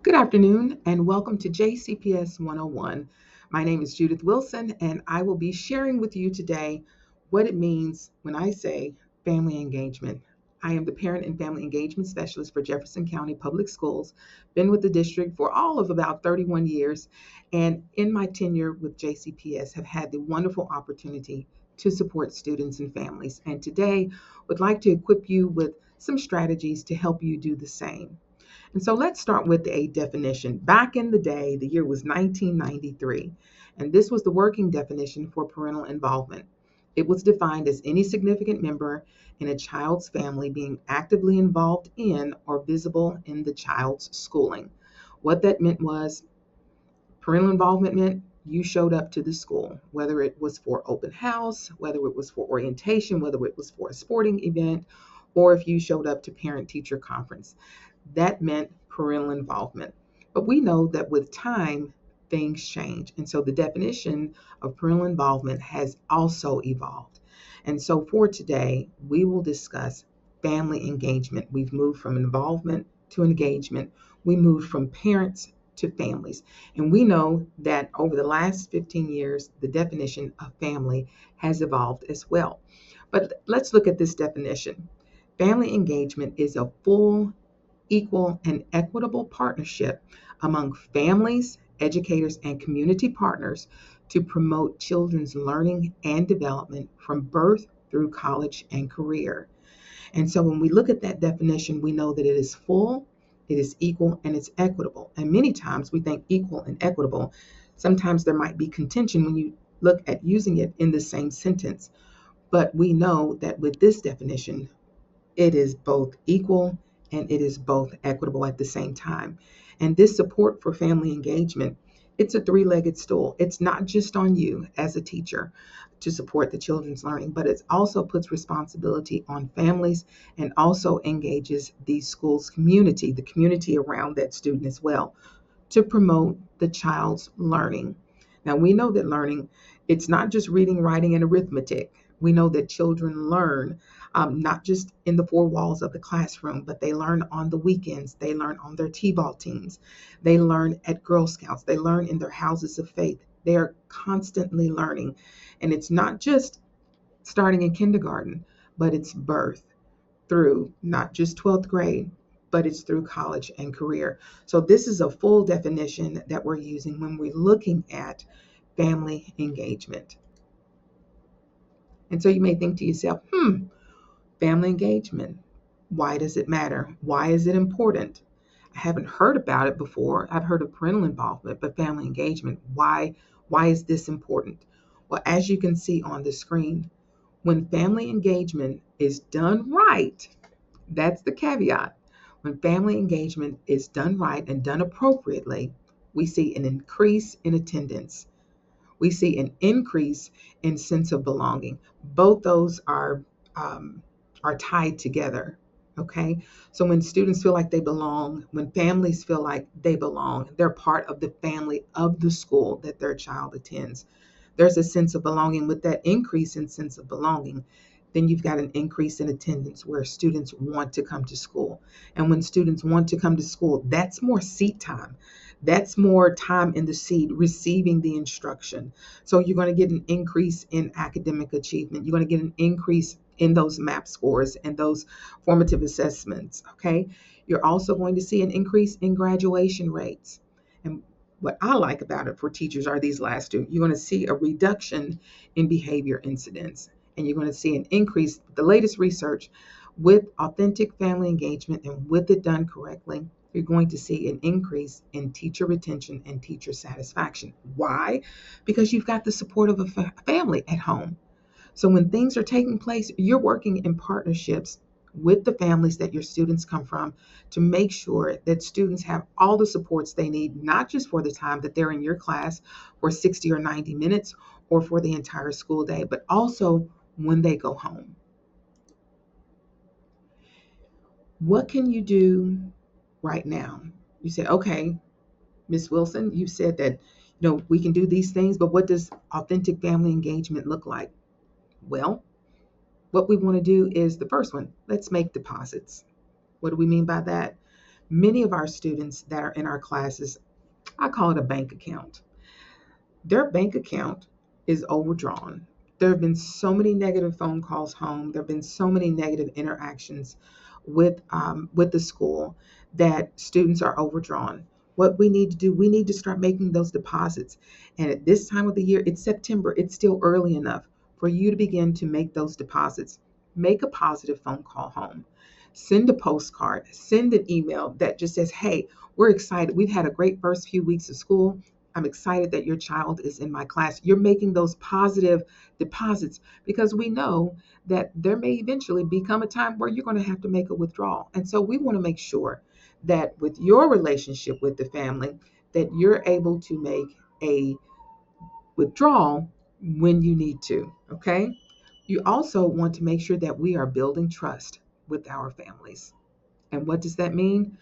Good afternoon and welcome to JCPS 101. My name is Judith Wilson and I will be sharing with you today what it means when I say family engagement. I am the Parent and Family Engagement Specialist for Jefferson County Public Schools, been with the district for all of about 31 years, and in my tenure with JCPS have had the wonderful opportunity to support students and families. And today would like to equip you with some strategies to help you do the same. And so let's start with a definition. Back in the day, the year was 1993, and this was the working definition for parental involvement. It was defined as any significant member in a child's family being actively involved in or visible in the child's schooling. What that meant was parental involvement meant you showed up to the school, whether it was for open house, whether it was for orientation, whether it was for a sporting event, or if you showed up to parent teacher conference. That meant parental involvement. But we know that with time, things change. And so the definition of parental involvement has also evolved. And so for today, we will discuss family engagement. We've moved from involvement to engagement. We moved from parents to families. And we know that over the last 15 years, the definition of family has evolved as well. But let's look at this definition. Family engagement is a full, equal, and equitable partnership among families, educators, and community partners to promote children's learning and development from birth through college and career. And so when we look at that definition, we know that it is full, it is equal, and it's equitable. And many times we think equal and equitable. Sometimes there might be contention when you look at using it in the same sentence. But we know that with this definition, it is both equal and it is both equitable at the same time. And this support for family engagement, it's a three-legged stool. It's not just on you as a teacher to support the children's learning, but it also puts responsibility on families and also engages the school's community, the community around that student as well, to promote the child's learning. Now, we know that learning, it's not just reading, writing, and arithmetic. We know that children learn not just in the four walls of the classroom, but they learn on the weekends. They learn on their T-ball teams. They learn at Girl Scouts. They learn in their houses of faith. They are constantly learning. And it's not just starting in kindergarten, but it's birth through not just 12th grade, but it's through college and career. So this is a full definition that we're using when we're looking at family engagement. And so you may think to yourself, family engagement, why does it matter? Why is it important? I haven't heard about it before. I've heard of parental involvement, but family engagement, why is this important? Well, as you can see on the screen, when family engagement is done right, that's the caveat. When family engagement is done right and done appropriately, we see an increase in attendance. We see an increase in sense of belonging. Both those are tied together. Okay, so when students feel like they belong, when families feel like they belong, they're part of the family of the school that their child attends. There's a sense of belonging. With that increase in sense of belonging, then you've got an increase in attendance where students want to come to school. And when students want to come to school, that's more seat time. That's more time in the seat receiving the instruction. So you're going to get an increase in academic achievement. You're going to get an increase in those MAP scores and those formative assessments. Okay. You're also going to see an increase in graduation rates. And what I like about it for teachers are these last two. You're going to see a reduction in behavior incidents, and you're going to see an increase. The latest research with authentic family engagement and with it done correctly, you're going to see an increase in teacher retention and teacher satisfaction. Why? Because you've got the support of a family at home. So when things are taking place, you're working in partnerships with the families that your students come from to make sure that students have all the supports they need, not just for the time that they're in your class for 60 or 90 minutes or for the entire school day, but also when they go home. What can you do right now? You say, okay, Miss Wilson, you said that we can do these things, but what does authentic family engagement look like? Well, what we want to do is the first one, let's make deposits. What do we mean by that? Many of our students that are in our classes, I call it a bank account. Their bank account is overdrawn. There have been so many negative phone calls home. There have been so many negative interactions with the school that students are overdrawn. What we need to do, we need to start making those deposits. And at this time of the year, it's September, it's still early enough for you to begin to make those deposits. Make a positive phone call home. Send a postcard, send an email that just says, hey, we're excited. We've had a great first few weeks of school. I'm excited that your child is in my class. You're making those positive deposits because we know that there may eventually become a time where you're going to have to make a withdrawal. And so we want to make sure that with your relationship with the family, that you're able to make a withdrawal when you need to. Okay. You also want to make sure that we are building trust with our families. And what does that mean?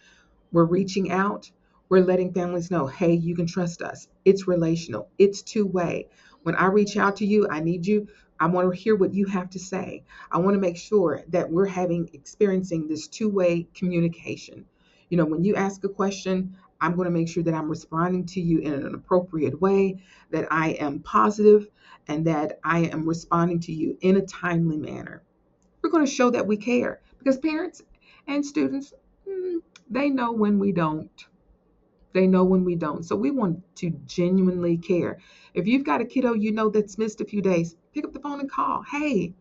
We're reaching out. We're letting families know, hey, you can trust us. It's relational. It's two-way. When I reach out to you, I need you. I want to hear what you have to say. I want to make sure that we're experiencing this two-way communication. When you ask a question, I'm going to make sure that I'm responding to you in an appropriate way, that I am positive, and that I am responding to you in a timely manner. We're going to show that we care because parents and students, they know when we don't. They know when we don't. So we want to genuinely care. If you've got a kiddo that's missed a few days, pick up the phone and call. Hey,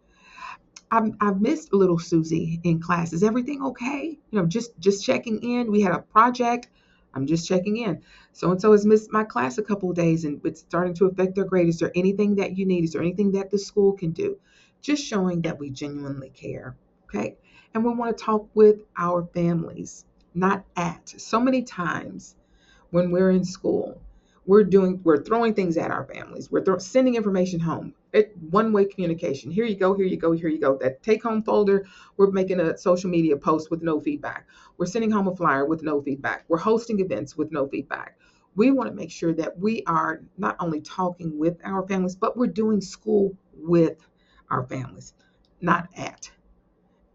I've missed little Susie in class. Is everything okay? Just checking in. We had a project. I'm just checking in. So and so has missed my class a couple of days and it's starting to affect their grade. Is there anything that you need? Is there anything that the school can do? Just showing that we genuinely care. Okay. And we want to talk with our families, not at. So many times when we're in school, we're throwing things at our families. We're sending information home. One-way communication. Here you go, here you go, here you go. That take-home folder, we're making a social media post with no feedback. We're sending home a flyer with no feedback. We're hosting events with no feedback. We want to make sure that we are not only talking with our families, but we're doing school with our families, not at.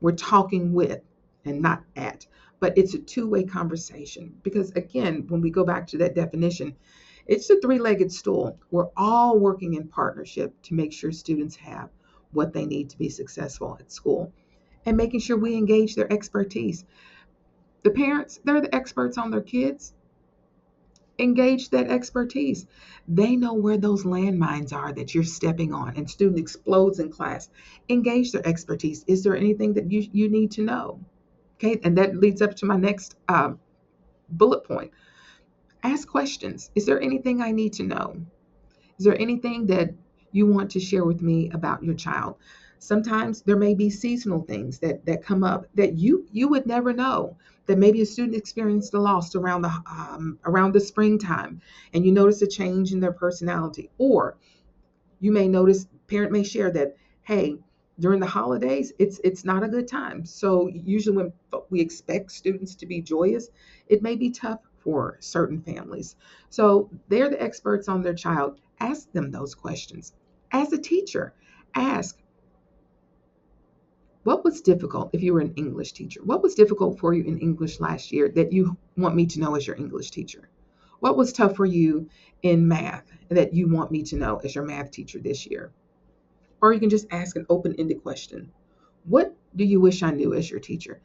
We're talking with and not at. But it's a two-way conversation because, again, when we go back to that definition, it's a three-legged stool. We're all working in partnership to make sure students have what they need to be successful at school and making sure we engage their expertise. The parents, they're the experts on their kids. Engage that expertise. They know where those landmines are that you're stepping on and student explodes in class. Engage their expertise. Is there anything that you need to know? Okay, and that leads up to my next bullet point. Ask questions. Is there anything I need to know? Is there anything that you want to share with me about your child? Sometimes there may be seasonal things that come up that you would never know. That maybe a student experienced a loss around the springtime, and you notice a change in their personality, or you may notice parent may share that, hey, during the holidays it's not a good time. So usually when we expect students to be joyous, it may be tough for certain families. So they're the experts on their child. Ask them those questions. As a teacher, ask, what was difficult if you were an English teacher? What was difficult for you in English last year that you want me to know as your English teacher? What was tough for you in math that you want me to know as your math teacher this year? Or you can just ask an open-ended question. What do you wish I knew as your teacher?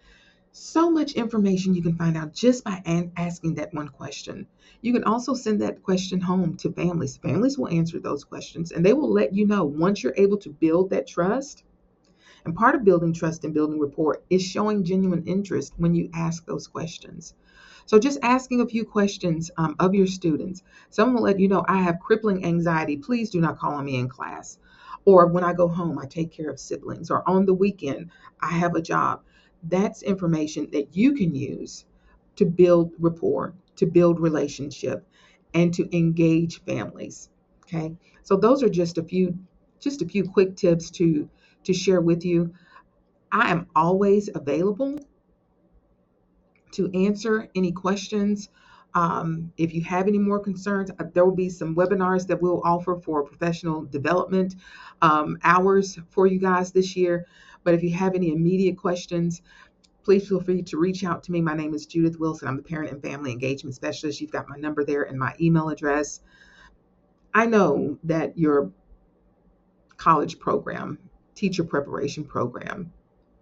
So much information you can find out just by asking that one question. You can also send that question home to families. Families will answer those questions and they will let you know once you're able to build that trust. And part of building trust and building rapport is showing genuine interest when you ask those questions. So just asking a few questions of your students. Someone will let you know, I have crippling anxiety. Please do not call on me in class. Or when I go home, I take care of siblings. Or on the weekend, I have a job. That's information that you can use to build rapport, to build relationship, and to engage families. Okay. So those are just a few quick tips to share with you. I am always available to answer any questions. If you have any more concerns, there will be some webinars that we'll offer for professional development hours for you guys this year. But if you have any immediate questions, please feel free to reach out to me. My name is Judith Wilson. I'm the Parent and Family Engagement Specialist. You've got my number there and my email address. I know that your college program, teacher preparation program,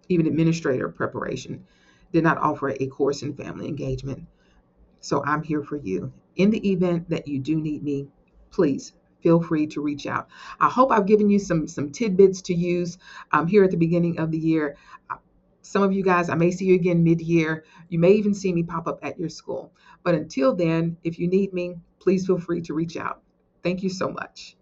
even administrator preparation did not offer a course in family engagement. So I'm here for you. In the event that you do need me, please feel free to reach out. I hope I've given you some tidbits to use here at the beginning of the year. Uh, Some of you guys, I may see you again mid-year. You may even see me pop up at your school. But until then, if you need me, please feel free to reach out. Thank you so much.